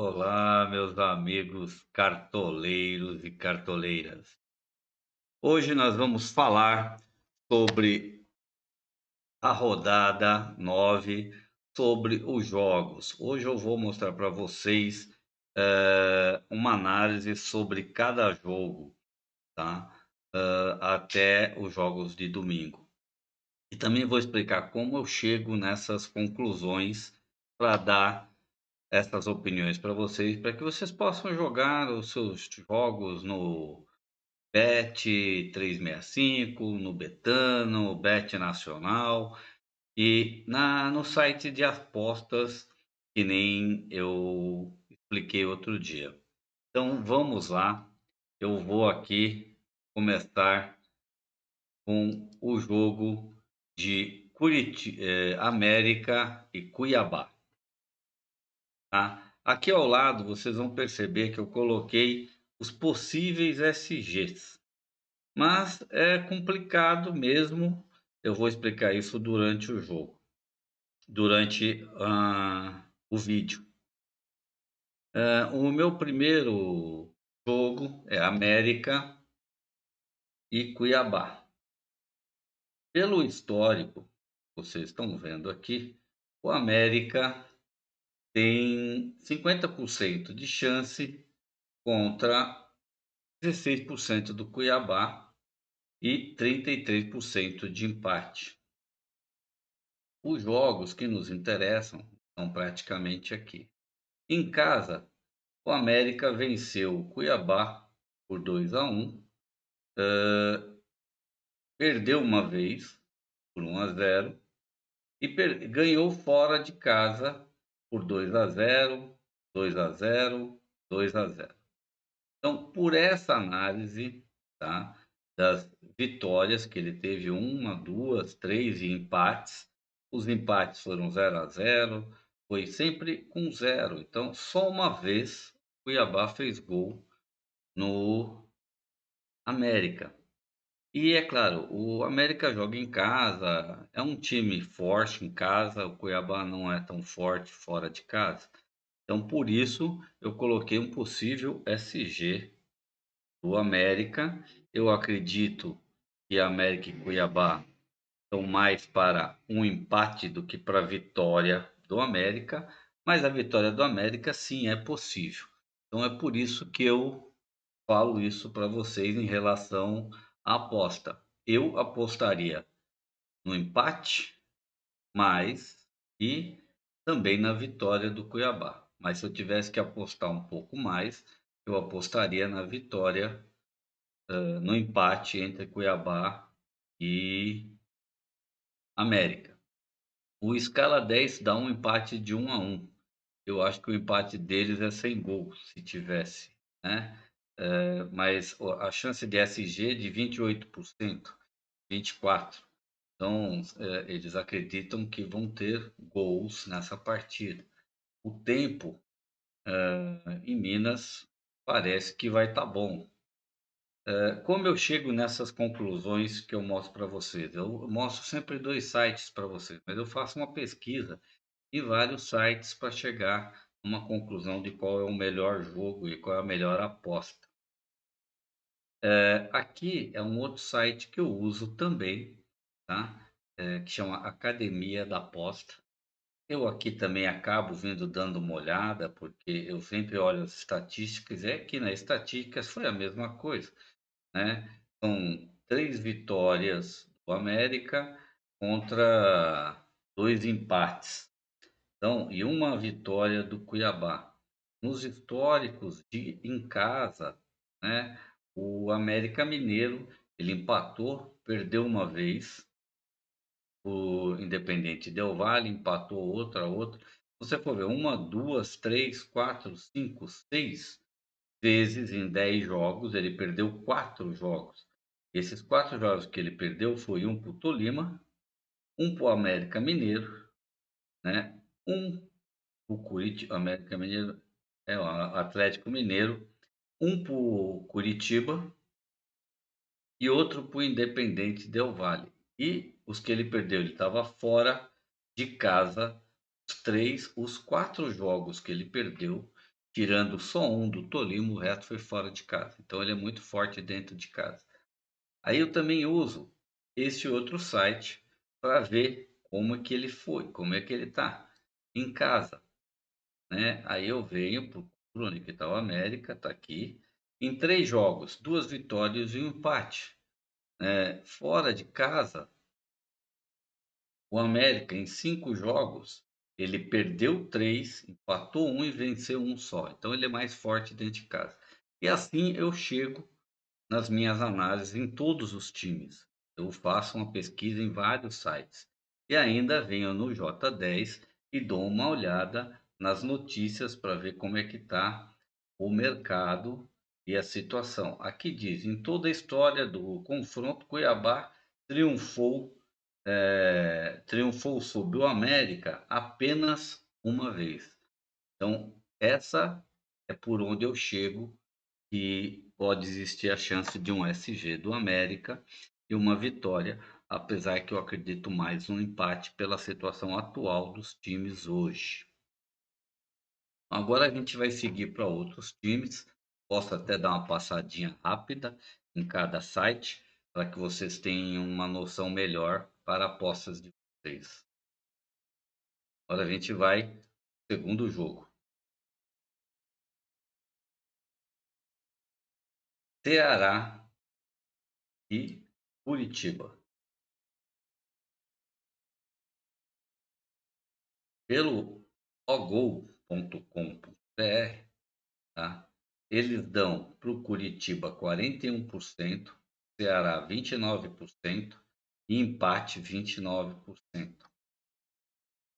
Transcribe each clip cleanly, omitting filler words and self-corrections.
Olá, meus amigos cartoleiros e cartoleiras. Hoje nós vamos falar sobre a rodada 9, sobre os jogos. Hoje eu vou mostrar para vocês uma análise sobre cada jogo, tá? Até os jogos de domingo. E também vou explicar como eu chego nessas conclusões para dar essas opiniões para que vocês possam jogar os seus jogos no Bet365, no Betano, Bet Nacional e no site de apostas, que nem eu expliquei outro dia. Então vamos lá, eu vou aqui começar com o jogo de América e Cuiabá. Tá? Aqui ao lado vocês vão perceber que eu coloquei os possíveis SGs, mas é complicado mesmo. Eu vou explicar isso durante o jogo, durante o vídeo. O meu primeiro jogo é América e Cuiabá. Pelo histórico, vocês estão vendo aqui, o América tem 50% de chance contra 16% do Cuiabá e 33% de empate. Os jogos que nos interessam são praticamente aqui. Em casa, o América venceu o Cuiabá por 2-1, perdeu uma vez por 1-0 e ganhou fora de casa por 2-0, 2-0, 2-0. Então, por essa análise, tá, das vitórias que ele teve, uma, duas, três e empates, os empates foram 0-0, foi sempre com zero. Então, só uma vez o Cuiabá fez gol no América. E é claro, o América joga em casa, é um time forte em casa, o Cuiabá não é tão forte fora de casa. Então, por isso, eu coloquei um possível SG do América. Eu acredito que América e Cuiabá estão mais para um empate do que para a vitória do América, mas a vitória do América sim é possível. Então é por isso que eu falo isso para vocês em relação à aposta. Eu apostaria no empate, mas e também na vitória do Cuiabá. Mas se eu tivesse que apostar um pouco mais, eu apostaria na vitória no empate entre Cuiabá e América. O escala 10 dá um empate de 1-1. Eu acho que o empate deles é sem gol, se tivesse, né? Mas a chance de SG é de 28%, 24%. Então, eles acreditam que vão ter gols nessa partida. O tempo em Minas parece que vai estar bom. Como eu chego nessas conclusões que eu mostro para vocês? Eu mostro sempre 2 sites para vocês, mas eu faço uma pesquisa em vários sites para chegar a uma conclusão de qual é o melhor jogo e qual é a melhor aposta. Aqui é um outro site que eu uso também, tá? Que chama Academia da Aposta. Eu aqui também acabo vindo dando uma olhada, porque eu sempre olho as estatísticas, e aqui nas estatísticas foi a mesma coisa, né? São 3 vitórias do América contra 2 empates. Então, e uma vitória do Cuiabá. Nos históricos de em casa, né, o América Mineiro, ele empatou, perdeu uma vez, o Independente Del Valle empatou outra. Se você for ver, uma, duas, três, quatro, cinco, seis vezes em 10 jogos, ele perdeu 4 jogos. Esses 4 jogos que ele perdeu foi um para o Tolima, um para o América Mineiro, né? Um para o Curitiba, América Mineiro, o Atlético Mineiro, um para o Curitiba e outro para o Independente Del Valle. E os que ele perdeu, ele estava fora de casa. Os 4 jogos que ele perdeu tirando só um do Tolima, o resto foi fora de casa. Então ele é muito forte dentro de casa. Aí eu também uso esse outro site para ver como é que ele foi, como é que ele está em casa, né? Aí eu venho, procuro onde que está o América, está aqui. Em 3 jogos, 2 vitórias e um empate. Fora de casa, o América, em 5 jogos, ele perdeu 3, empatou um e venceu um só. Então ele é mais forte dentro de casa. E assim eu chego nas minhas análises em todos os times. Eu faço uma pesquisa em vários sites. E ainda venho no J10 e dou uma olhada nas notícias para ver como é que está o mercado e a situação. Aqui diz, em toda a história do confronto, Cuiabá triunfou, triunfou sobre o América apenas uma vez. Então, essa é por onde eu chego que pode existir a chance de um SG do América e uma vitória, apesar que eu acredito mais no empate pela situação atual dos times hoje. Agora a gente vai seguir para outros times. Posso até dar uma passadinha rápida em cada site para que vocês tenham uma noção melhor para apostas de vocês. Agora a gente vai ao segundo jogo. Ceará e Curitiba. Pelo ogol.com.br, tá? Eles dão para o Curitiba 41%, Ceará 29% e empate 29%.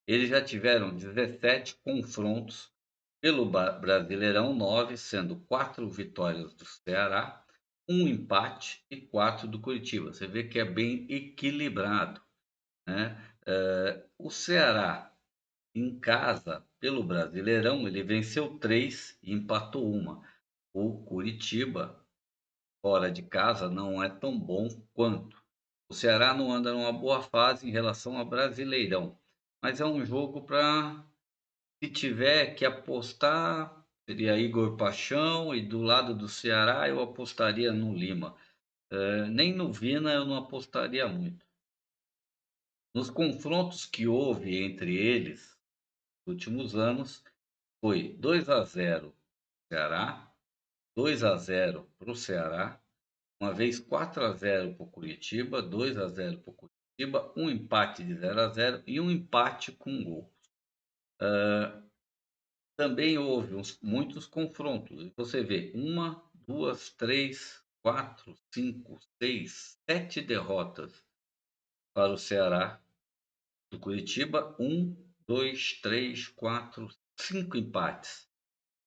Eles já tiveram 17 confrontos pelo Brasileirão, 9, sendo 4 vitórias do Ceará, um empate e 4 do Curitiba. Você vê que é bem equilibrado, né? O Ceará em casa, pelo Brasileirão, ele venceu 3 e empatou uma. O Curitiba, fora de casa, não é tão bom quanto. O Ceará não anda numa boa fase em relação ao Brasileirão, mas é um jogo para, se tiver que apostar, seria Igor Paixão, e do lado do Ceará eu apostaria no Lima. Nem no Vina eu não apostaria muito. Nos confrontos que houve entre eles nos últimos anos, foi 2-0 Ceará, 2-0 para o Ceará, uma vez 4-0 para o Curitiba, 2-0 para o Curitiba, um empate de 0-0 e um empate com gol. Também houve muitos confrontos. Você vê, 1, 2, 3, 4, 5, 6, 7 derrotas para o Ceará. Do Curitiba, 1, 2, 3, 4, 5 empates.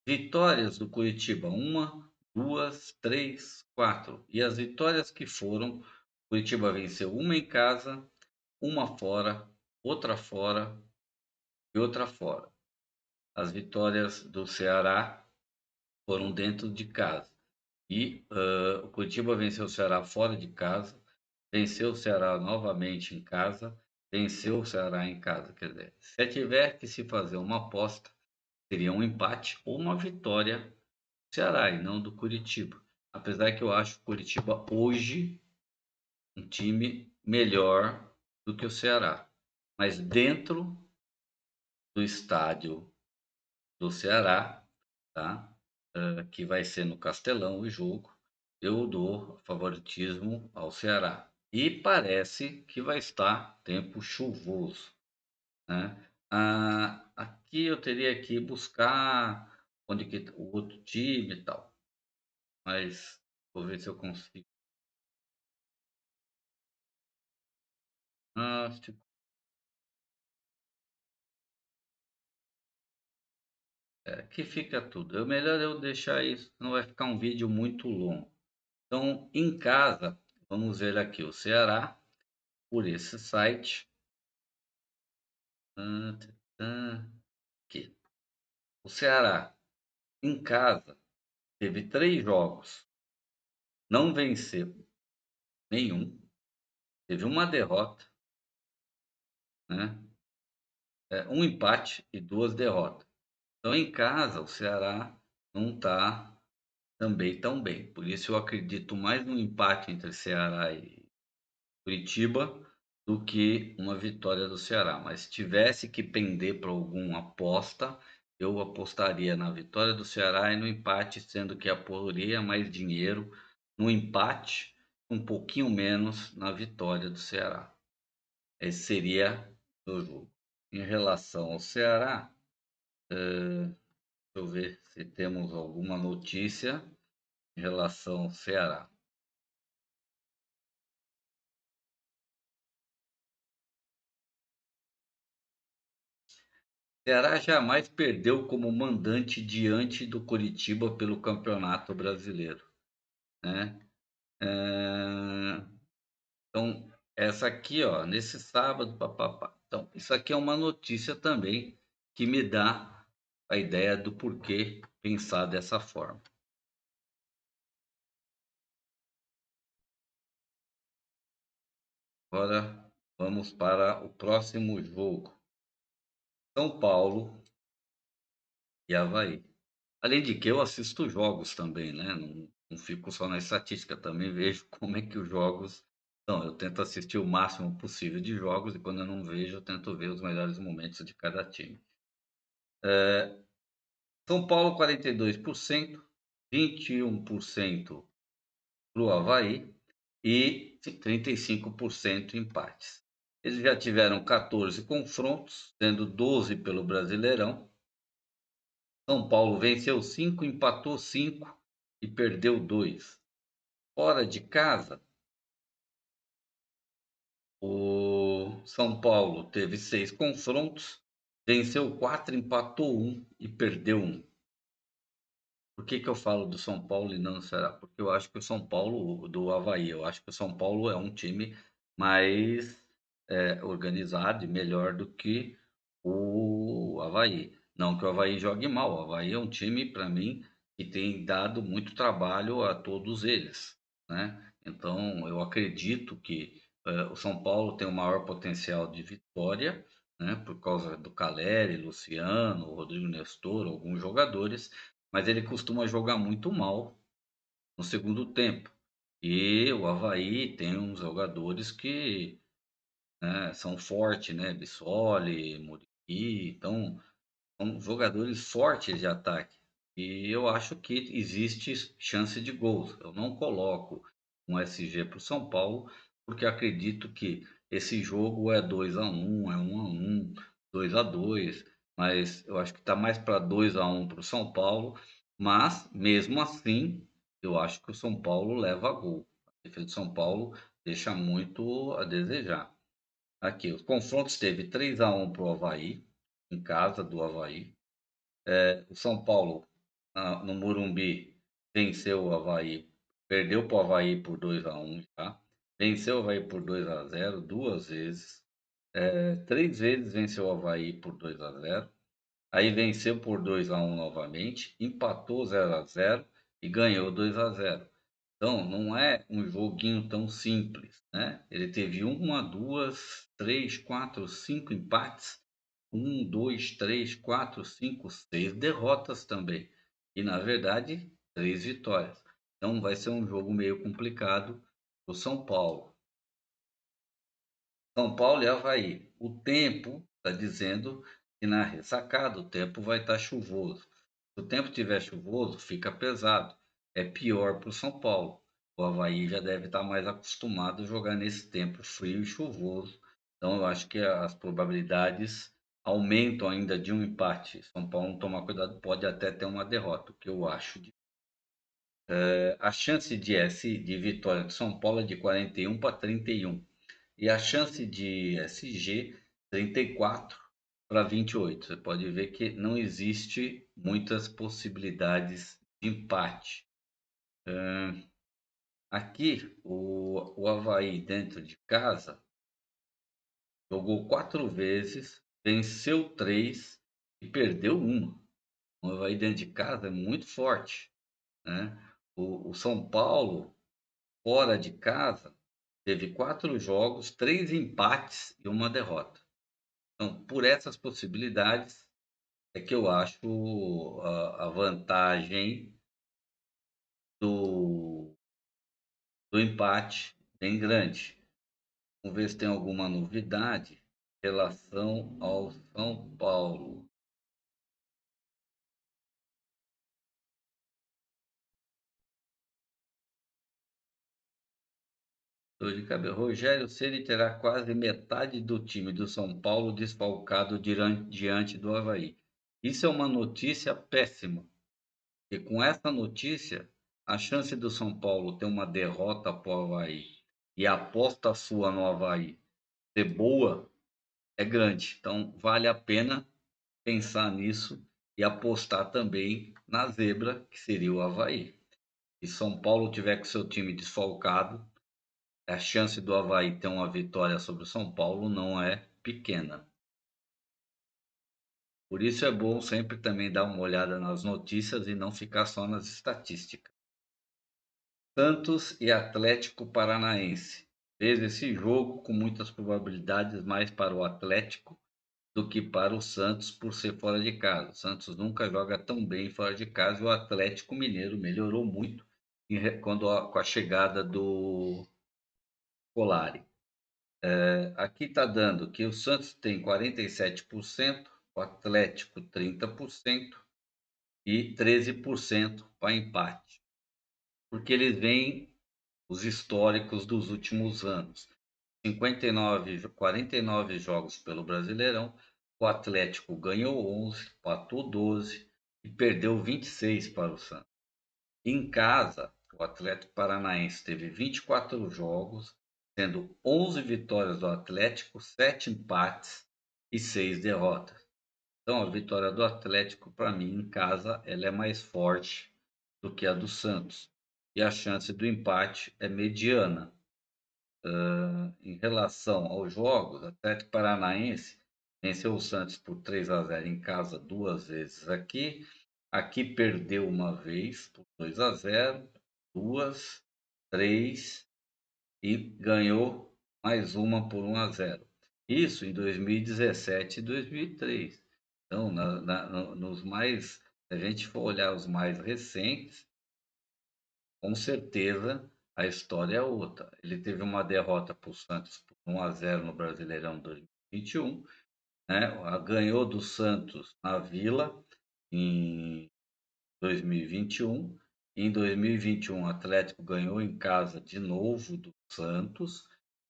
Vitórias do Curitiba, 1, 2, 3, 4. E as vitórias que foram, Curitiba venceu uma em casa, uma fora e outra fora. As vitórias do Ceará foram dentro de casa. E o Curitiba venceu o Ceará fora de casa, venceu o Ceará novamente em casa, venceu o Ceará em casa. Quer dizer, se tiver que se fazer uma aposta, seria um empate ou uma vitória do Ceará e não do Curitiba. Apesar que eu acho o Curitiba hoje um time melhor do que o Ceará. Mas dentro do estádio do Ceará, tá? Que vai ser no Castelão o jogo, eu dou favoritismo ao Ceará. E parece que vai estar tempo chuvoso, né? Aqui eu teria que buscar onde que o outro time e tal, mas vou ver se eu consigo. Ah, aqui fica tudo. É melhor eu deixar isso, não vai ficar um vídeo muito longo. Então, em casa, vamos ver aqui o Ceará por esse site. Ah, aqui. O Ceará, em casa, teve 3 jogos, não venceu nenhum, teve uma derrota, né? Um empate e 2 derrotas. Então, em casa, o Ceará não está também tão bem. Por isso eu acredito mais no empate entre Ceará e Curitiba do que uma vitória do Ceará. Mas se tivesse que pender para alguma aposta, eu apostaria na vitória do Ceará e no empate, sendo que apostaria mais dinheiro no empate, um pouquinho menos na vitória do Ceará. Esse seria o jogo. Em relação ao Ceará, deixa eu ver se temos alguma notícia em relação ao Ceará. Ceará jamais perdeu como mandante diante do Coritiba pelo Campeonato Brasileiro, né. Então, essa aqui, ó, nesse sábado, pá-pá-pá. Então, isso aqui é uma notícia também que me dá a ideia do porquê pensar dessa forma. Agora vamos para o próximo jogo, São Paulo e Avaí. Além de que eu assisto jogos também, né, não fico só na estatística, também vejo como é que os jogos são. Eu tento assistir o máximo possível de jogos e quando eu não vejo, eu tento ver os melhores momentos de cada time. São Paulo 42%, 21% para o Avaí e 35% empates. Eles já tiveram 14 confrontos, sendo 12 pelo Brasileirão. São Paulo venceu 5, empatou 5 e perdeu 2. Fora de casa, o São Paulo teve 6 confrontos, venceu 4, empatou 1 e perdeu 1. Por que que eu falo do São Paulo e não do Ceará? Porque eu acho que o São Paulo do Avaí, eu acho que o São Paulo é um time mais, organizado e melhor do que o Avaí. Não que o Avaí jogue mal, o Avaí é um time, para mim, que tem dado muito trabalho a todos eles, né. Então eu acredito que, o São Paulo tem o maior potencial de vitória, né, por causa do Caleri, Luciano, Rodrigo Nestor, alguns jogadores, mas ele costuma jogar muito mal no segundo tempo. E o Avaí tem uns jogadores que, né, são fortes, né, Bissoli, Muriqui, então são jogadores fortes de ataque. E eu acho que existe chance de gols. Eu não coloco um SG para o São Paulo, porque acredito que esse jogo é 2-1, é 1-1, 2-2, mas eu acho que está mais para 2-1 para o São Paulo. Mas, mesmo assim, eu acho que o São Paulo leva a gol. A defesa de São Paulo deixa muito a desejar. Aqui, os confrontos teve 3-1 para o Avaí, em casa do Avaí. O São Paulo, no Morumbi, venceu o Avaí, perdeu para o Avaí por 2-1 já. Venceu o Avaí por 2-0 duas vezes. Três vezes venceu o Avaí por 2-0. Aí venceu por 2-1 novamente, empatou 0-0 e ganhou 2-0. Então, não é um joguinho tão simples, né? Ele teve uma, duas, três, quatro, cinco empates, um, dois, três, quatro, cinco, seis derrotas também. E, na verdade, três vitórias. Então, vai ser um jogo meio complicado para o São Paulo. São Paulo e Avaí. O tempo está dizendo que na ressacada o tempo vai estar chuvoso. Se o tempo estiver chuvoso, fica pesado. É pior para o São Paulo. O Avaí já deve estar mais acostumado a jogar nesse tempo frio e chuvoso. Então eu acho que as probabilidades aumentam ainda de um empate. São Paulo não tomar cuidado, pode até ter uma derrota, o que eu acho. A chance de vitória de São Paulo é de 41 para 31. E a chance de SG, 34 para 28. Você pode ver que não existe muitas possibilidades de empate. Aqui, o Avaí dentro de casa jogou 4 vezes, venceu 3 e perdeu uma. O Avaí dentro de casa é muito forte, né? O São Paulo, fora de casa, teve 4 jogos, 3 empates e uma derrota. Então, por essas possibilidades, é que eu acho a vantagem do, do empate bem grande. Vamos ver se tem alguma novidade em relação ao São Paulo. Dor de cabeça. Rogério Ceni terá quase metade do time do São Paulo desfalcado diante do Avaí. Isso é uma notícia péssima. E com essa notícia, a chance do São Paulo ter uma derrota para o Avaí e a aposta sua no Avaí ser boa é grande. Então, vale a pena pensar nisso e apostar também na zebra, que seria o Avaí. Se São Paulo tiver com seu time desfalcado, a chance do Avaí ter uma vitória sobre o São Paulo não é pequena. Por isso é bom sempre também dar uma olhada nas notícias e não ficar só nas estatísticas. Santos e Atlético Paranaense. Fez esse jogo com muitas probabilidades mais para o Atlético do que para o Santos por ser fora de casa. O Santos nunca joga tão bem fora de casa e o Atlético Mineiro melhorou muito com a chegada do Colari. Aqui está dando que o Santos tem 47%, o Atlético 30% e 13% para empate, porque eles veem os históricos dos últimos anos. 49 jogos pelo Brasileirão, o Atlético ganhou 11, empatou 12 e perdeu 26 para o Santos. Em casa, o Atlético Paranaense teve 24 jogos, sendo 11 vitórias do Atlético, 7 empates e 6 derrotas. Então, a vitória do Atlético, para mim, em casa, ela é mais forte do que a do Santos. E a chance do empate é mediana. Em relação aos jogos, o Atlético Paranaense venceu o Santos por 3-0 em casa duas vezes aqui. Aqui perdeu uma vez por 2-0, duas, três e ganhou mais uma por 1-0. Isso em 2017 e 2003. Então, nos mais, se a gente for olhar os mais recentes, com certeza a história é outra. Ele teve uma derrota para o Santos por 1-0 no Brasileirão 2021, né? Ganhou do Santos na Vila em 2021. Em 2021, o Atlético ganhou em casa de novo do Santos,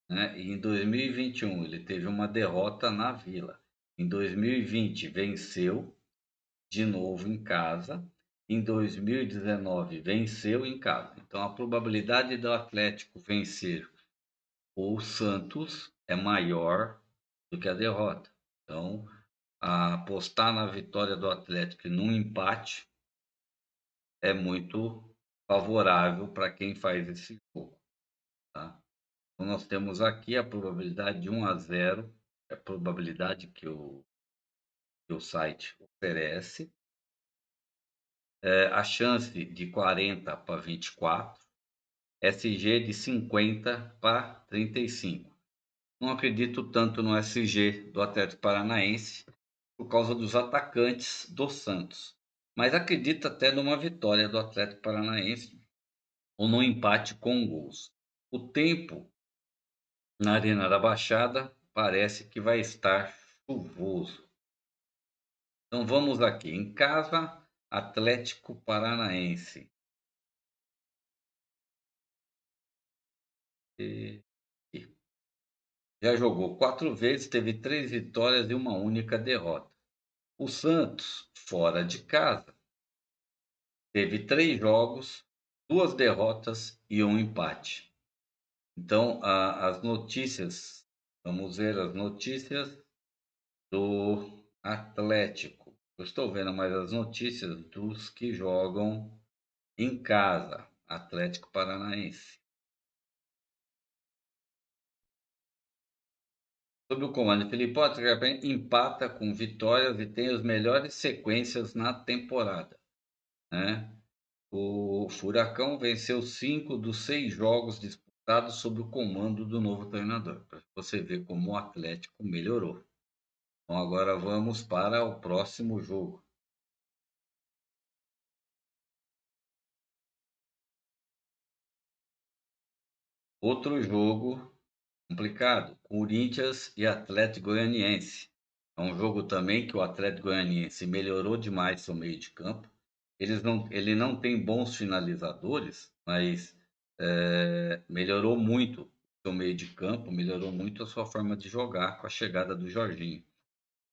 né? E em 2021 ele teve uma derrota na Vila. Em 2020 venceu de novo em casa. Em 2019 venceu em casa. Então a probabilidade do Atlético vencer o Santos é maior do que a derrota. Então, apostar na vitória do Atlético e num empate é muito favorável para quem faz esse jogo, tá? Então nós temos aqui a probabilidade de 1-0, é a probabilidade que o site oferece, a chance de 40 para 24, SG de 50 para 35. Não acredito tanto no SG do Atlético Paranaense por causa dos atacantes do Santos, mas acredito até numa vitória do Atlético Paranaense ou no empate com gols. O tempo na Arena da Baixada parece que vai estar chuvoso. Então vamos aqui. Em casa, Atlético Paranaense. E já jogou 4 vezes, teve 3 vitórias e uma única derrota. O Santos, fora de casa, teve 3 jogos, 2 derrotas e um empate. Então, as notícias, vamos ver as notícias do Atlético. Eu estou vendo mais as notícias dos que jogam em casa, Atlético Paranaense. Sob o comando de Felipe Ottergren, empata com vitórias e tem as melhores sequências na temporada, né? O Furacão venceu 5 dos 6 jogos disputados sob o comando do novo treinador, para você ver como o Atlético melhorou. Então agora vamos para o próximo jogo. Outro jogo complicado, Corinthians e Atlético Goianiense. É um jogo também que o Atlético Goianiense melhorou demais seu meio de campo. Ele não tem bons finalizadores, mas melhorou muito o seu meio de campo, melhorou muito a sua forma de jogar com a chegada do Jorginho.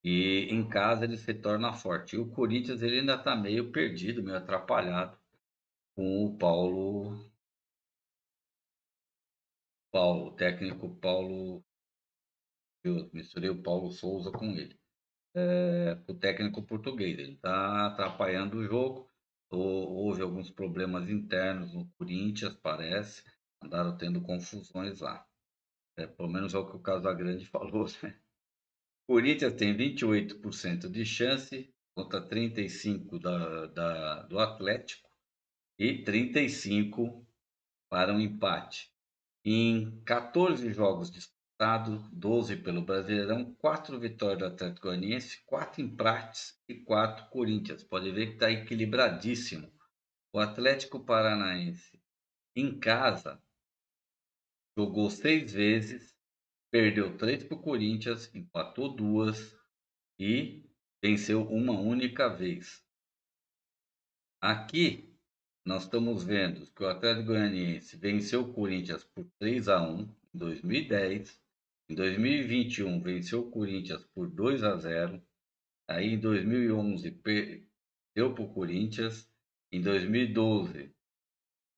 E em casa ele se torna forte. E o Corinthians ele ainda está meio perdido, meio atrapalhado com o técnico Paulo, eu misturei o Paulo Souza com ele. O técnico português. Ele está atrapalhando o jogo. Houve alguns problemas internos no Corinthians, parece. Andaram tendo confusões lá. Pelo menos é o que o Casagrande falou, né? O Corinthians tem 28% de chance contra 35% do Atlético e 35% para um empate. Em 14 jogos disputados, 12 pelo Brasileirão, 4 vitórias do Atlético Goianiense, 4 empates e 4 Corinthians. Pode ver que está equilibradíssimo. O Atlético Paranaense, em casa, jogou 6 vezes, perdeu 3 para o Corinthians, empatou 2 e venceu uma única vez. Aqui, nós estamos vendo que o Atlético Goianiense venceu o Corinthians por 3-1 em 2010. Em 2021 venceu o Corinthians por 2-0. Aí em 2011 perdeu para o Corinthians. Em 2012 o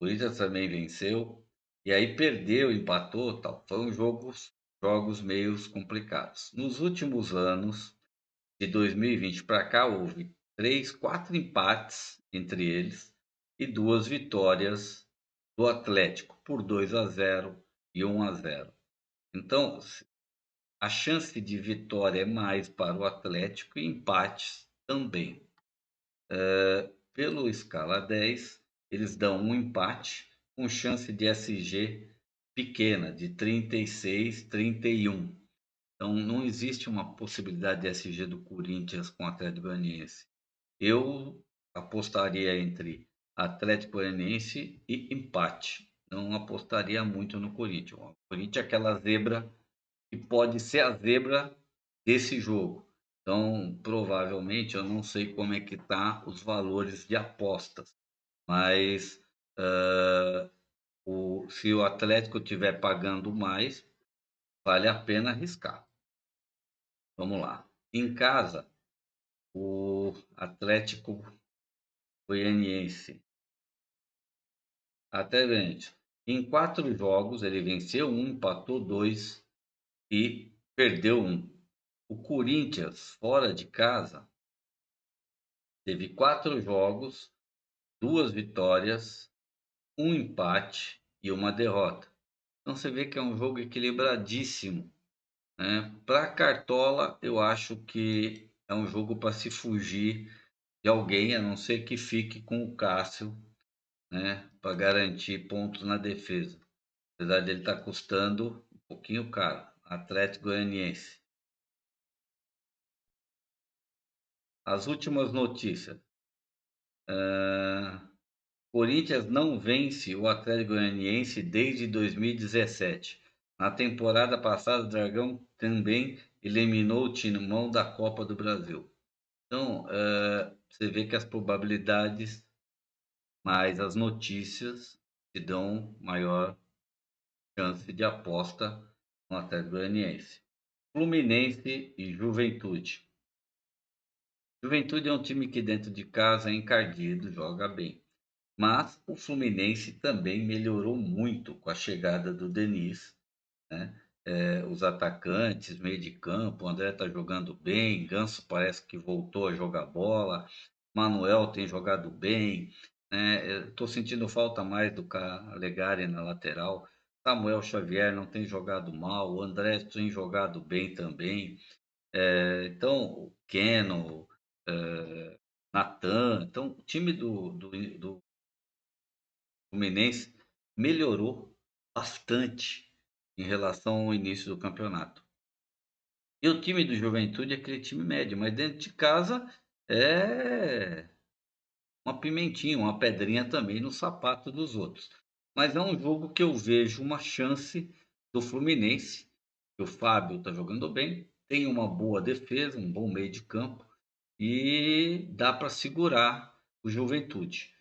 Corinthians também venceu. E aí perdeu, empatou, tal. Foram jogos meio complicados. Nos últimos anos, de 2020 para cá, houve 4 empates entre eles e 2 vitórias do Atlético por 2-0 e 1-0. Então, a chance de vitória é mais para o Atlético e empates também. Pelo escala 10, eles dão um empate com chance de SG pequena, de 36, 31. Então, não existe uma possibilidade de SG do Corinthians com o Atlético Goianiense. Eu apostaria entre Atlético Goianiense e empate. Não apostaria muito no Corinthians. O Corinthians é aquela zebra que pode ser a zebra desse jogo. Então, provavelmente, eu não sei como é que tá os valores de apostas, mas se o Atlético estiver pagando mais, vale a pena arriscar. Vamos lá. Em casa, o Atlético Goianiense. Até gente. Em 4 jogos, ele venceu um, empatou 2 e perdeu um. O Corinthians, fora de casa, teve 4 jogos, 2 vitórias, um empate e uma derrota. Então você vê que é um jogo equilibradíssimo, né? Para Cartola, eu acho que é um jogo para se fugir de alguém, a não ser que fique com o Cássio, né? Para garantir pontos na defesa. Apesar dele estar custando um pouquinho caro. Atlético Goianiense. As últimas notícias. Corinthians não vence o Atlético Goianiense desde 2017. Na temporada passada, o Dragão também eliminou o Timão da Copa do Brasil. Então, você vê que as probabilidades, mais as notícias, te dão maior chance de aposta no Atlético Goianiense. Fluminense e Juventude. Juventude é um time que dentro de casa é encardido, joga bem. Mas o Fluminense também melhorou muito com a chegada do Denis, né? Os atacantes, meio de campo, o André está jogando bem, Ganso parece que voltou a jogar bola, Manuel tem jogado bem, né? Estou sentindo falta mais do Calegari na lateral. Samuel Xavier não tem jogado mal, o André tem jogado bem também. Então, o Keno, Natan, então o time do Fluminense melhorou bastante em relação ao início do campeonato. E o time do Juventude é aquele time médio, mas dentro de casa é uma pimentinha, uma pedrinha também no sapato dos outros. Mas é um jogo que eu vejo uma chance do Fluminense, que o Fábio está jogando bem, tem uma boa defesa, um bom meio de campo e dá para segurar o Juventude.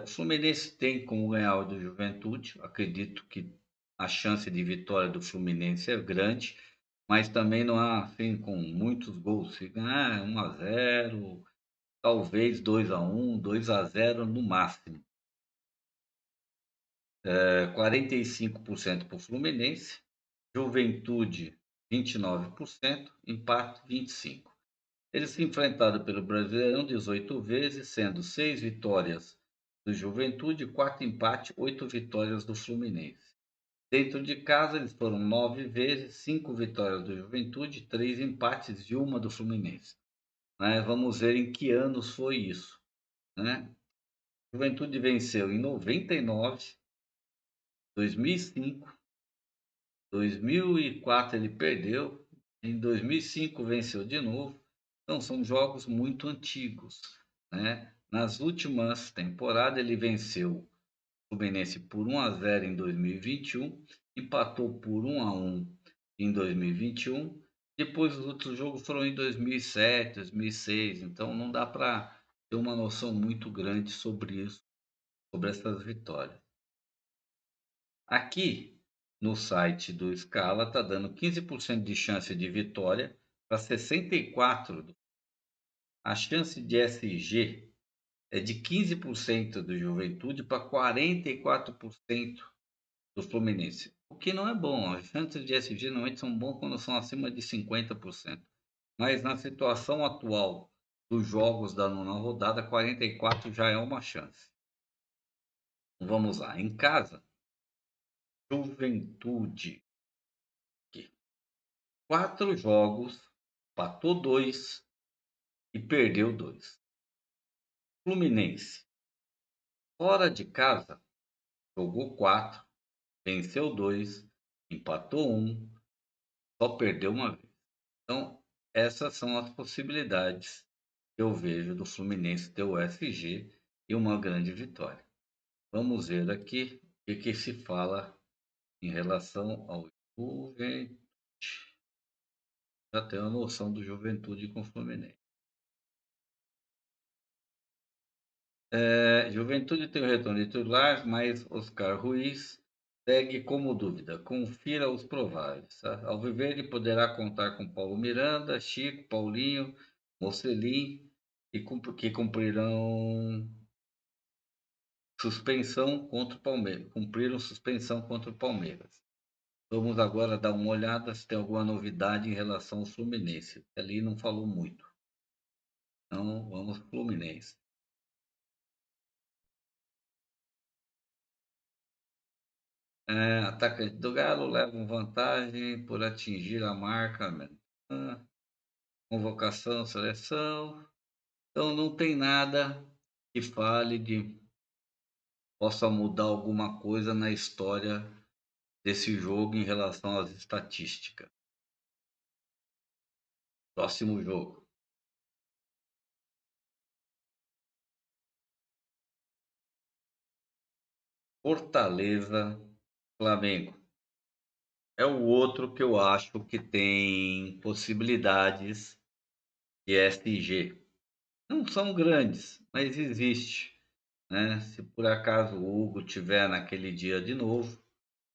O Fluminense tem como ganhar o do Juventude, acredito que a chance de vitória do Fluminense é grande, mas também não há assim com muitos gols, se ganhar 1-0, talvez 2-1, 2-0 no máximo. 45% para o Fluminense, Juventude 29%, empate 25%. Eles se enfrentaram pelo Brasileirão 18 vezes, sendo 6 vitórias do Juventude, 4 empates, 8 vitórias do Fluminense. Dentro de casa, eles foram 9 vezes, 5 vitórias do Juventude, 3 empates e uma do Fluminense. Né? Vamos ver em que anos foi isso. Né? Juventude venceu em 99, 2005, 2004 ele perdeu, em 2005 venceu de novo. Então são jogos muito antigos, né? Nas últimas temporadas ele venceu o Fluminense por 1-0 em 2021, empatou por 1-1 em 2021. Depois os outros jogos foram em 2007, 2006, então não dá para ter uma noção muito grande sobre isso, sobre essas vitórias. Aqui no site do Scala está dando 15% de chance de vitória para 64%. A chance de SG é de 15% do Juventude para 44% do Fluminense. O que não é bom. As chances de SG normalmente são boas quando são acima de 50%. Mas na situação atual dos jogos da nona rodada, 44 já é uma chance. Vamos lá. Em casa, Juventude. 4 jogos, empatou 2 e perdeu 2. Fluminense, fora de casa, jogou 4, venceu 2, empatou 1, só perdeu uma vez. Então, essas são as possibilidades que eu vejo do Fluminense ter o SG e uma grande vitória. Vamos ver aqui o que se fala em relação ao Juventude. Já tenho a noção do Juventude com o Fluminense. Juventude tem o retorno de titular, mas Oscar Ruiz segue como dúvida. Confira os prováveis. Tá? Alviverde poderá contar com Paulo Miranda, Chico, Paulinho, Mocelin, que cumprirão suspensão contra o Palmeiras. Cumpriram suspensão contra o Palmeiras. Vamos agora dar uma olhada se tem alguma novidade em relação ao Fluminense. Ali não falou muito. Então vamos para o Fluminense. Atacante do Galo levam vantagem por atingir a marca, convocação, seleção. Então não tem nada que fale de possa mudar alguma coisa na história desse jogo em relação às estatísticas. Próximo jogo. Fortaleza, Flamengo. É o outro que eu acho que tem possibilidades de SG. Não são grandes, mas existe. Né? Se por acaso o Hugo tiver naquele dia de novo,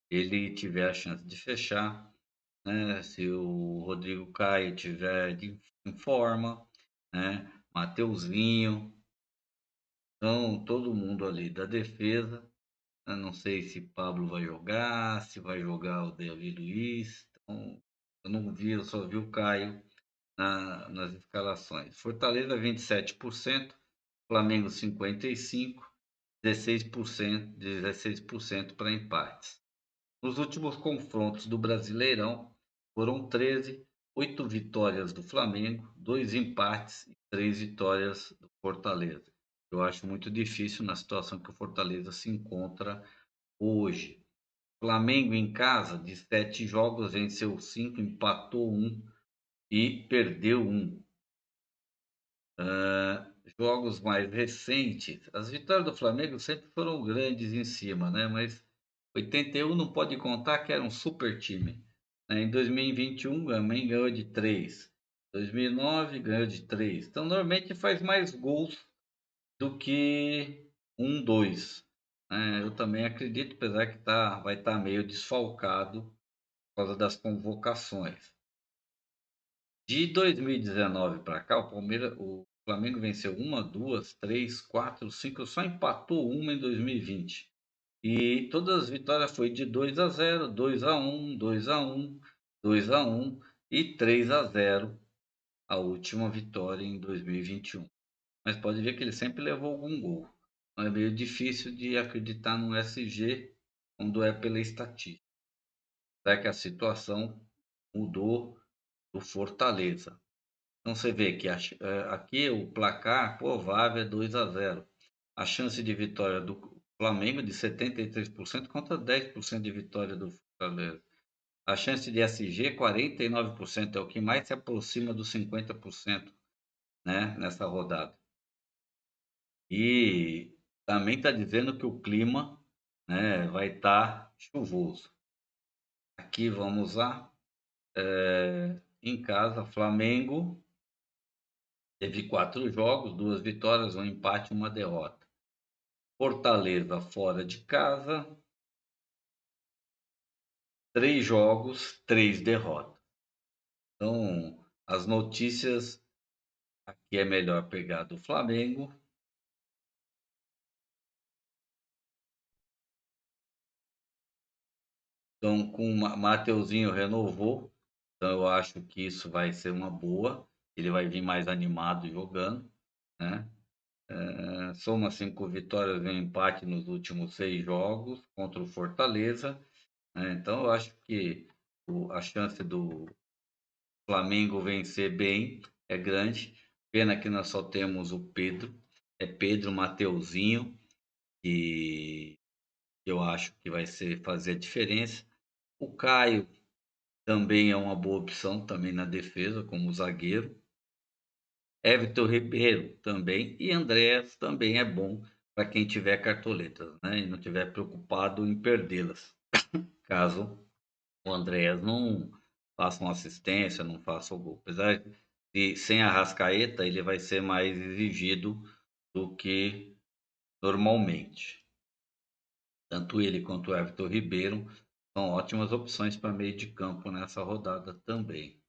ele tiver a chance de fechar, né? Se o Rodrigo Caio tiver em forma, né? Mateuzinho, então todo mundo ali da defesa. Eu não sei se Pablo vai jogar, se vai jogar o Davi Luiz. Então, eu não vi, eu só vi o Caio nas escalações. Fortaleza 27%, Flamengo 55%, 16% para empates. Nos últimos confrontos do Brasileirão, foram 13, 8 vitórias do Flamengo, 2 empates e 3 vitórias do Fortaleza. Eu acho muito difícil na situação que o Fortaleza se encontra hoje. Flamengo em casa, de 7 jogos, venceu 5, empatou 1, e perdeu um. Jogos mais recentes, as vitórias do Flamengo sempre foram grandes em cima, né, mas 81 não pode contar que era um super time, né, em 2021 também ganhou de 3, 2009 ganhou de 3, então normalmente faz mais gols do que 1, 2, né, eu também acredito, apesar que vai estar meio desfalcado por causa das convocações. De 2019 para cá, o Flamengo venceu uma, 2, 3, 4, 5, só empatou uma em 2020. E todas as vitórias foi de 2-0, 2-1, 2-1, 2-1 e 3-0 a última vitória em 2021. Mas pode ver que ele sempre levou algum gol. Então é meio difícil de acreditar no SG quando é pela estatística. Até que a situação mudou do Fortaleza. Então você vê que aqui o placar provável é 2-0. A chance de vitória do Flamengo de 73% contra 10% de vitória do Fortaleza. A chance de SG 49%, é o que mais se aproxima dos 50%, né, nessa rodada. E também está dizendo que o clima, né, vai estar chuvoso. Aqui vamos lá. Em casa, Flamengo teve 4 jogos, 2 vitórias, um empate e uma derrota. Fortaleza fora de casa, 3 jogos, 3 derrotas. Então, as notícias aqui é melhor pegar do Flamengo. Então, com o Mateuzinho renovou, então eu acho que isso vai ser uma boa. Ele vai vir mais animado jogando, né? Soma 5 vitórias e um empate nos últimos 6 jogos contra o Fortaleza, né? Então eu acho que a chance do Flamengo vencer bem é grande. Pena que nós só temos o Pedro. É Pedro, Mateuzinho, que eu acho que vai fazer a diferença. O Caio também é uma boa opção também na defesa, como zagueiro. Everton Ribeiro também. E Andréas também é bom para quem tiver cartoletas, né? E não tiver preocupado em perdê-las. Caso o Andréas não faça uma assistência, não faça o gol. Apesar de sem a Arrascaeta, ele vai ser mais exigido do que normalmente. Tanto ele quanto o Everton Ribeiro são ótimas opções para meio de campo nessa rodada também.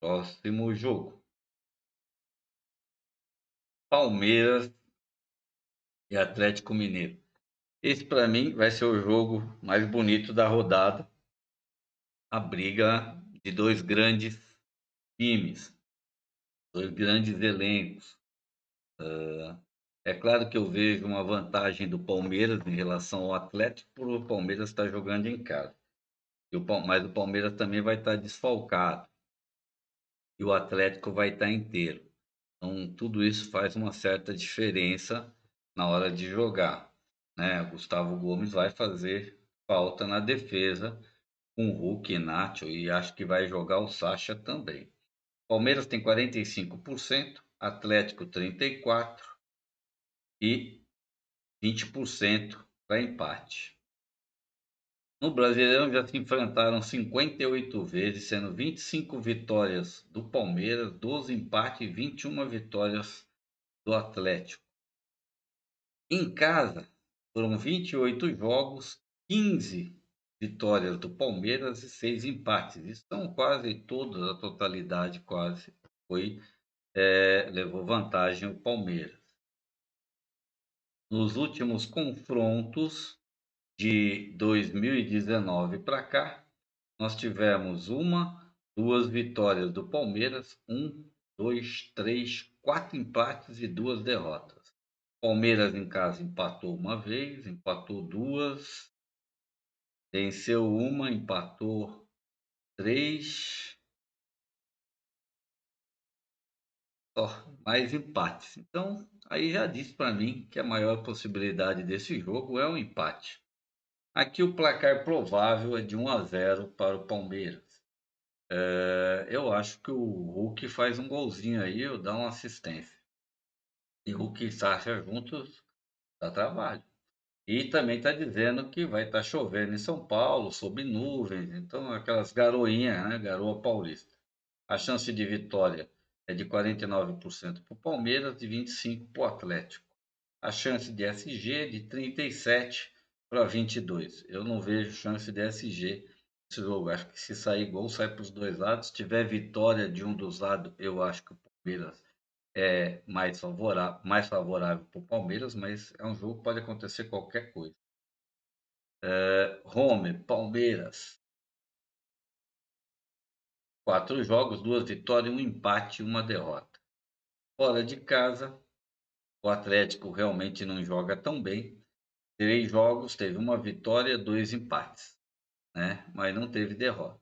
Próximo jogo: Palmeiras e Atlético Mineiro. Esse para mim vai ser o jogo mais bonito da rodada. A briga de dois grandes times, dois grandes elencos. É claro que eu vejo uma vantagem do Palmeiras em relação ao Atlético, por o Palmeiras estar jogando em casa. Mas o Palmeiras também vai estar desfalcado e o Atlético vai estar inteiro. Então, tudo isso faz uma certa diferença na hora de jogar, né? O Gustavo Gomes vai fazer falta na defesa com o Hulk e Nacho e acho que vai jogar o Sacha também. Palmeiras tem 45%, Atlético 34% e 20% para empate. No Brasileirão já se enfrentaram 58 vezes, sendo 25 vitórias do Palmeiras, 12 empates e 21 vitórias do Atlético. Em casa, foram 28 jogos, 15 vitórias do Palmeiras e 6 empates. Isso são quase todas, a totalidade quase levou vantagem o Palmeiras. Nos últimos confrontos de 2019 para cá, nós tivemos uma, 2 vitórias do Palmeiras, 4 empates e 2 derrotas. Palmeiras em casa empatou uma vez, empatou duas, venceu uma, empatou três, só mais empates. Então, aí já disse para mim que a maior possibilidade desse jogo é o empate. Aqui o placar provável é de 1-0 para o Palmeiras. Eu acho que o Hulk faz um golzinho aí, ou dá uma assistência. E Hulk e Sacha juntos dá trabalho. E também está dizendo que vai estar chovendo em São Paulo, sob nuvens, então aquelas garoinhas, né? Garoa paulista. A chance de vitória é de 49% para o Palmeiras e 25% para o Atlético. A chance de SG é de 37 para 22. Eu não vejo chance de SG nesse jogo. Acho que se sair gol, sai para os dois lados. Se tiver vitória de um dos lados, eu acho que o Palmeiras é mais favorável para o Palmeiras, mas é um jogo que pode acontecer qualquer coisa. Home, Palmeiras. 4 jogos, 2 vitórias, um empate e uma derrota. Fora de casa, o Atlético realmente não joga tão bem. 3 jogos, teve uma vitória, 2 empates, né? Mas não teve derrota.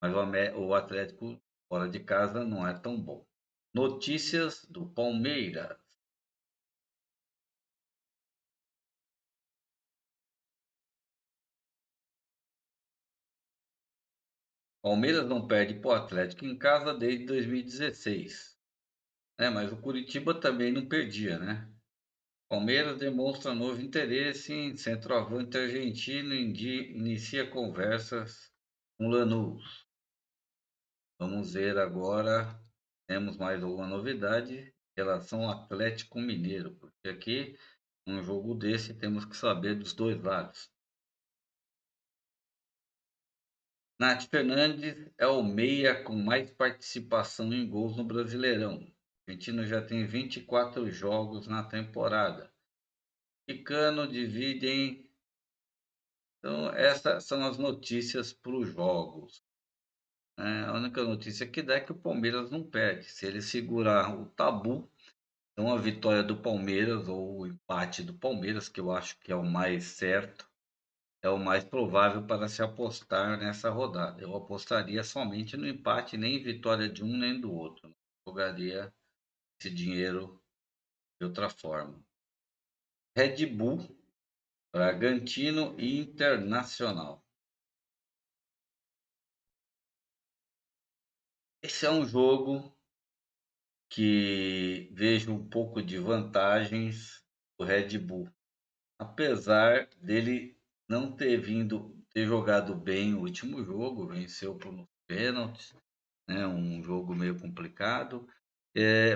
Mas o Atlético fora de casa não é tão bom. Notícias do Palmeiras. Palmeiras não perde para o Atlético em casa desde 2016, né? Mas o Curitiba também não perdia, né? Palmeiras demonstra novo interesse em centroavante argentino e inicia conversas com Lanús. Vamos ver agora, temos mais alguma novidade em relação ao Atlético Mineiro, porque aqui, num jogo desse, temos que saber dos dois lados. Nath Fernandes é o meia com mais participação em gols no Brasileirão. O argentino já tem 24 jogos na temporada. Ficando dividem. Então, essas são as notícias para os jogos, né? A única notícia que dá é que o Palmeiras não perde. Se ele segurar o tabu, então a vitória do Palmeiras ou o empate do Palmeiras, que eu acho que é o mais certo, é o mais provável para se apostar nessa rodada. Eu apostaria somente no empate, nem em vitória de um nem do outro. Não jogaria esse dinheiro de outra forma. Red Bull, Bragantino e Internacional. Esse é um jogo que vejo um pouco de vantagens do Red Bull, apesar dele não ter jogado bem o último jogo, venceu por nos pênaltis, né, um jogo meio complicado.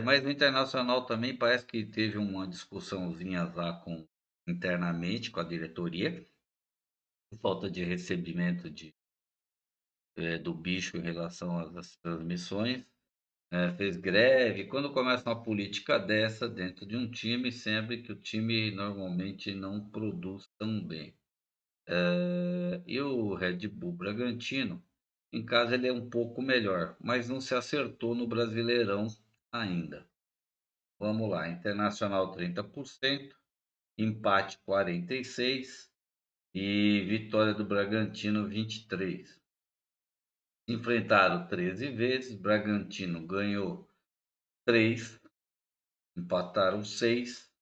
Mas o Internacional também parece que teve uma discussãozinha lá internamente com a diretoria, por falta de recebimento do bicho em relação às transmissões. Fez greve. Quando começa uma política dessa dentro de um time, sempre que o time normalmente não produz tão bem. E o Red Bull Bragantino, em casa ele é um pouco melhor, mas não se acertou no Brasileirão ainda. Vamos lá, Internacional 30%, empate 46% e vitória do Bragantino 23%. Enfrentaram 13 vezes, Bragantino ganhou 3, empataram 6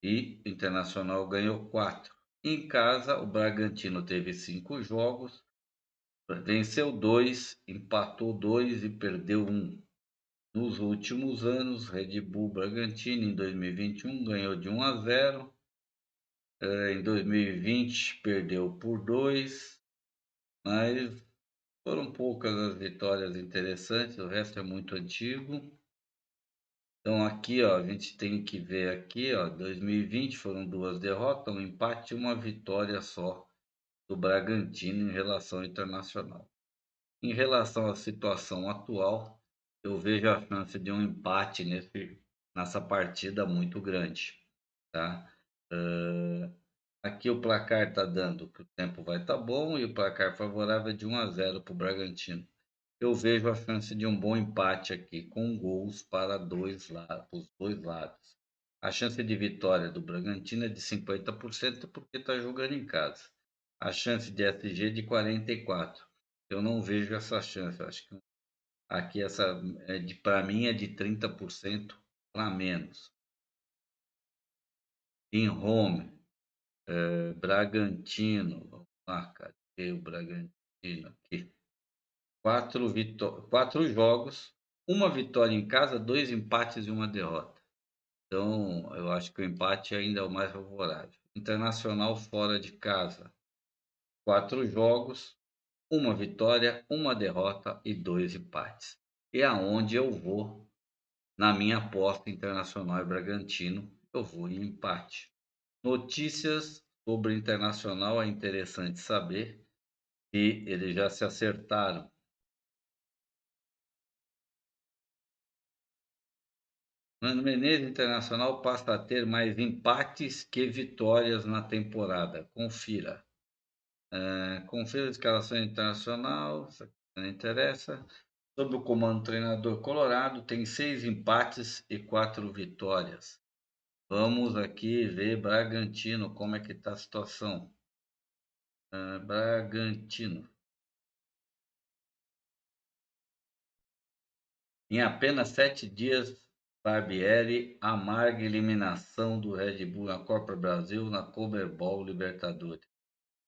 e o Internacional ganhou 4. Em casa, o Bragantino teve 5 jogos, venceu 2, empatou 2 e perdeu 1. Nos últimos anos, Red Bull Bragantino em 2021 ganhou de 1-0, em 2020 perdeu por 2, mas foram poucas as vitórias interessantes, o resto é muito antigo. Então aqui, ó, a gente tem que ver aqui, ó, 2020 foram 2 derrotas, um empate e uma vitória só do Bragantino em relação ao Internacional. Em relação à situação atual, eu vejo a chance de um empate nessa partida muito grande, tá? Aqui o placar está dando que o tempo vai estar bom e o placar favorável é de 1-0 para o Bragantino. Eu vejo a chance de um bom empate aqui, com gols para os dois lados. A chance de vitória do Bragantino é de 50% porque está jogando em casa. A chance de SG é de 44%. Eu não vejo essa chance. Eu acho que aqui essa para mim é de 30% para menos. Em home, Bragantino. Cadê o Bragantino aqui? 4 jogos, uma vitória em casa, 2 empates e uma derrota. Então, eu acho que o empate ainda é o mais favorável. Internacional fora de casa, 4 jogos, uma vitória, uma derrota e 2 empates. E aonde eu vou na minha aposta Internacional e Bragantino, eu vou em empate. Notícias sobre Internacional é interessante saber que eles já se acertaram. Mano Menezes Internacional passa a ter mais empates que vitórias na temporada. Confira. Confira a escalação internacional. Isso aqui não interessa. Sob o comando do treinador colorado, tem 6 empates e 4 vitórias. Vamos aqui ver Bragantino, como é que está a situação. Bragantino. Em apenas 7 dias, Barbieri amarga eliminação do Red Bull na Copa Brasil na Conmebol Libertadores.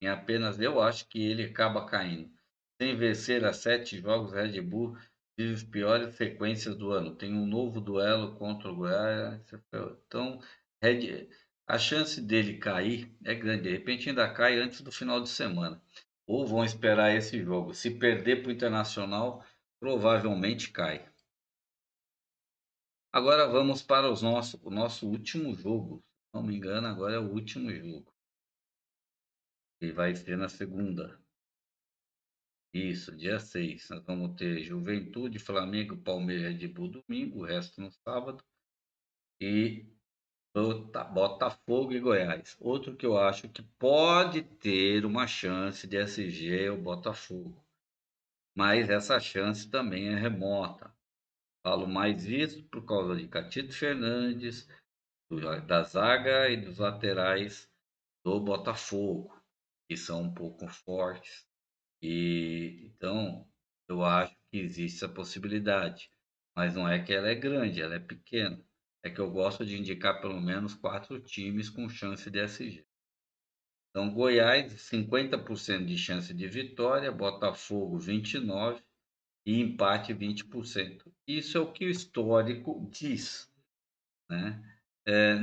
Em apenas, eu acho que ele acaba caindo. Sem vencer a 7 jogos, Red Bull vive as piores sequências do ano. Tem um novo duelo contra o Goiás. Então, a chance dele cair é grande. De repente ainda cai antes do final de semana. Ou vão esperar esse jogo. Se perder para o Internacional, provavelmente cai. Agora vamos para o nosso último jogo. Se não me engano, agora é o último jogo. E vai ser na segunda. Isso, dia 6. Nós vamos ter Juventude, Flamengo, Palmeiras, Red Bull domingo, o resto no sábado. E Botafogo e Goiás. Outro que eu acho que pode ter uma chance de SG é o Botafogo. Mas essa chance também é remota. Falo mais isso por causa de Catito Fernandes, da zaga e dos laterais do Botafogo, que são um pouco fortes. E então eu acho que existe a possibilidade, mas não é que ela é grande, ela é pequena. É que eu gosto de indicar pelo menos 4 times com chance de SG. Então, Goiás, 50% de chance de vitória, Botafogo, 29% e empate, 20%. Isso é o que o histórico diz, né?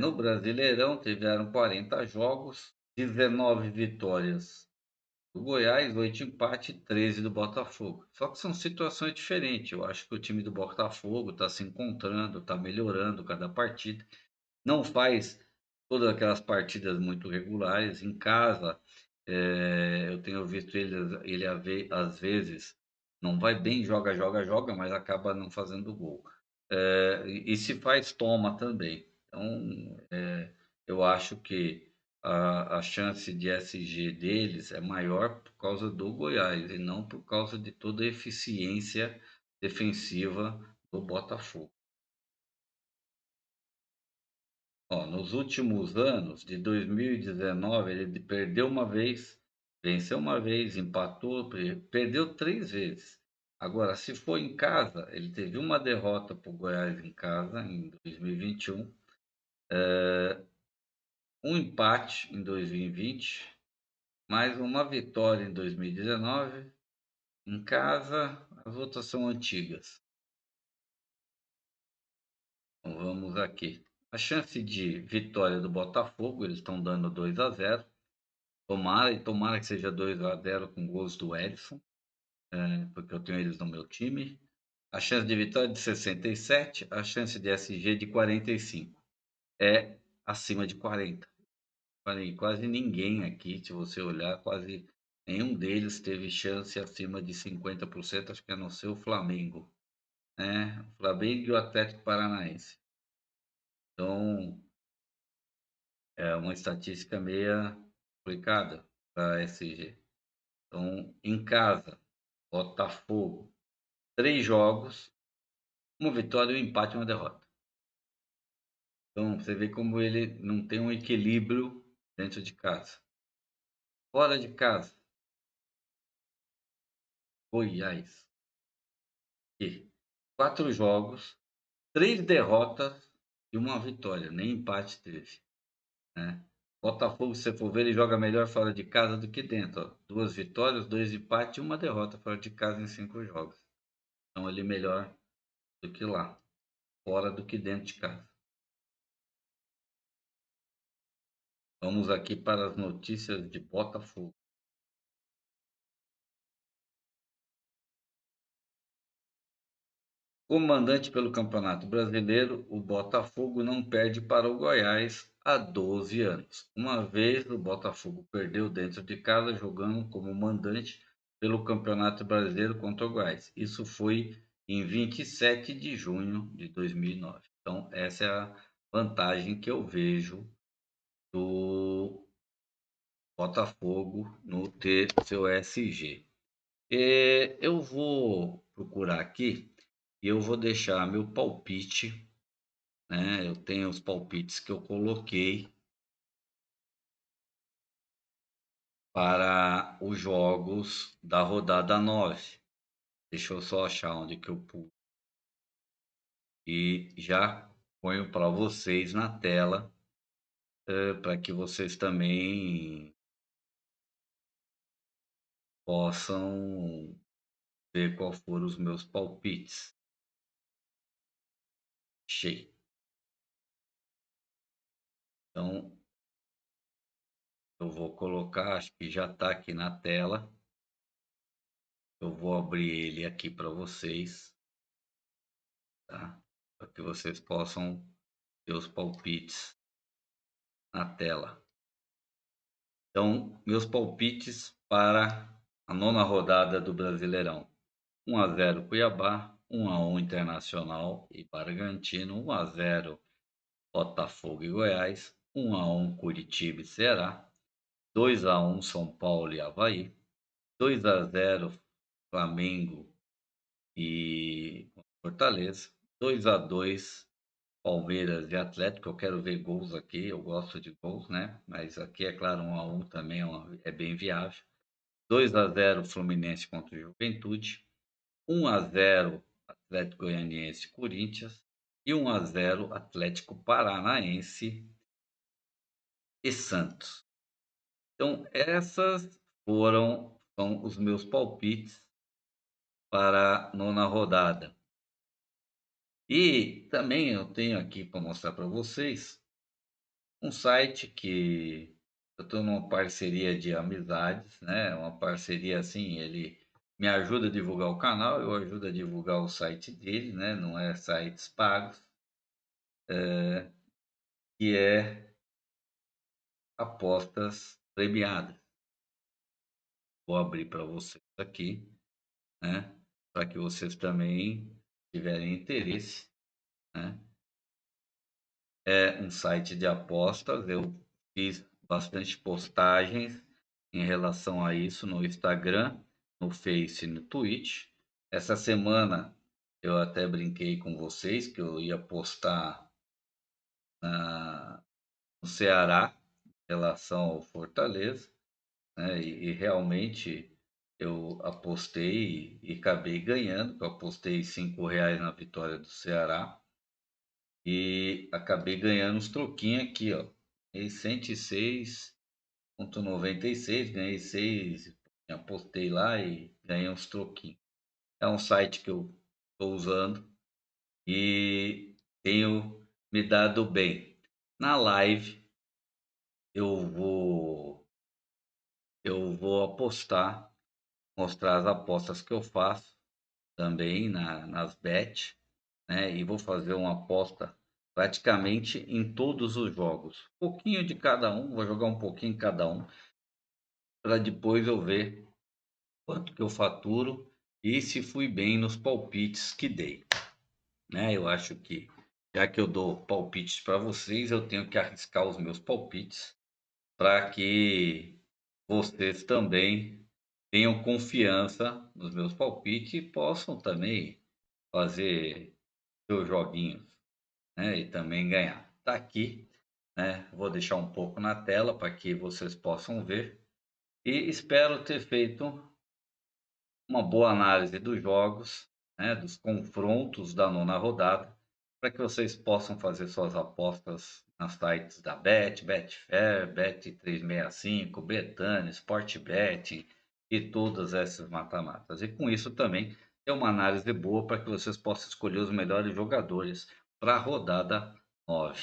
No Brasileirão, tiveram 40 jogos, 19 vitórias do Goiás, 8 empates e 13 do Botafogo. Só que são situações diferentes. Eu acho que o time do Botafogo está se encontrando, está melhorando cada partida. Não faz todas aquelas partidas muito regulares. Em casa, eu tenho visto ele às vezes não vai bem, joga, mas acaba não fazendo gol. E se faz, toma também. Então, eu acho que a chance de SG deles é maior por causa do Goiás e não por causa de toda a eficiência defensiva do Botafogo. Ó, nos últimos anos, de 2019, ele perdeu uma vez, venceu uma vez, empatou, perdeu 3 vezes. Agora, se for em casa, ele teve uma derrota para o Goiás em casa em 2021, um empate em 2020, mais uma vitória em 2019. Em casa, as outras são antigas. Então, vamos aqui. A chance de vitória do Botafogo, eles estão dando 2-0. Tomara que seja 2-0 com gols do Edson, porque eu tenho eles no meu time. A chance de vitória é de 67, a chance de SG de 45. É acima de 40. Quase ninguém aqui, se você olhar, quase nenhum deles teve chance acima de 50%, acho que a não ser o Flamengo, né? O Flamengo e o Atlético Paranaense. Então, é uma estatística meia complicada para a SG. Então, em casa, Botafogo, 3 jogos, uma vitória, um empate e uma derrota. Então, você vê como ele não tem um equilíbrio dentro de casa. Fora de casa, Goiás. E 4 jogos, 3 derrotas e uma vitória, nem empate teve, né? Botafogo, se você for ver, ele joga melhor fora de casa do que dentro. Ó. 2 vitórias, 2 empates e 1 derrota fora de casa em 5 jogos. Então ele é melhor do que lá, fora do que dentro de casa. Vamos aqui para as notícias de Botafogo. Comandante pelo Campeonato Brasileiro, o Botafogo não perde para o Goiás há 12 anos. Uma vez o Botafogo perdeu dentro de casa jogando como mandante pelo Campeonato Brasileiro contra o Goiás. Isso foi em 27 de junho de 2009. Então, essa é a vantagem que eu vejo do Botafogo no ter seu SG. Eu vou procurar aqui e eu vou deixar meu palpite, né? Eu tenho os palpites que eu coloquei para os jogos da rodada 9. Deixa eu só achar onde que eu pus. E já ponho para vocês na tela, para que vocês também possam ver qual foram os meus palpites. Achei. Então, eu vou colocar, acho que já está aqui na tela. Eu vou abrir ele aqui para vocês, tá? Para que vocês possam ter os palpites na tela. Então, meus palpites para a 9ª rodada do Brasileirão. 1-0 Cuiabá, 1-1 Internacional e Bragantino, 1-0 Botafogo e Goiás, 1-1 Curitiba e Ceará, 2-1 São Paulo e Avaí, 2-0 Flamengo e Fortaleza, 2-2 Palmeiras e Atlético. Eu quero ver gols aqui, eu gosto de gols, né? Mas aqui, é claro, 1-1 também é bem viável. 2-0 Fluminense contra o Juventude, 1-0 Atlético Goianiense e Corinthians e 1-0 Atlético Paranaense e Santos. Então, são os meus palpites para a 9ª rodada. E também eu tenho aqui para mostrar para vocês um site que eu estou numa parceria de amizades, né? Uma parceria assim, ele me ajuda a divulgar o canal, eu ajudo a divulgar o site dele, né? Não é sites pagos, que é apostas premiadas. Vou abrir para vocês aqui, né? Para que vocês também tiverem interesse, né? É um site de apostas. Eu fiz bastante postagens em relação a isso no Instagram, no Face e no Twitch. Essa semana eu até brinquei com vocês que eu ia postar no Ceará em relação ao Fortaleza, né? E realmente eu apostei e acabei ganhando. Eu apostei R$ 5 na vitória do Ceará e acabei ganhando uns troquinhos aqui, ó. Ganhei 106,96, ganhei 6, apostei lá e ganhei uns troquinhos. É um site que eu estou usando e tenho me dado bem. Na live eu vou apostar, mostrar as apostas que eu faço também nas bet, né? E vou fazer uma aposta praticamente em todos os jogos. Um pouquinho de cada um, vou jogar um pouquinho em cada um, para depois eu ver quanto que eu faturo e se fui bem nos palpites que dei, né? Eu acho que, já que eu dou palpites para vocês, eu tenho que arriscar os meus palpites para que vocês também tenham confiança nos meus palpites e possam também fazer seus joguinhos, né? E também ganhar. Tá aqui, né? Vou deixar um pouco na tela para que vocês possam ver e espero ter feito uma boa análise dos jogos, né? Dos confrontos da 9ª rodada, para que vocês possam fazer suas apostas nas sites da Betfair, Bet365, Betano, Sportbet e todas essas mata-matas. E com isso também é uma análise boa para que vocês possam escolher os melhores jogadores para a rodada 9.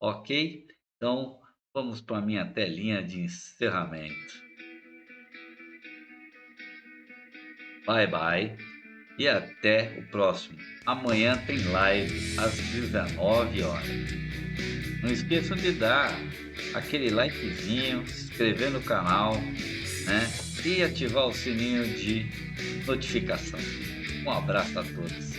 Ok? Então vamos para a minha telinha de encerramento. Bye bye e até o próximo. Amanhã tem live às 19 horas. Não esqueçam de dar aquele likezinho, se inscrever no canal, né? E ativar o sininho de notificação. Um abraço a todos.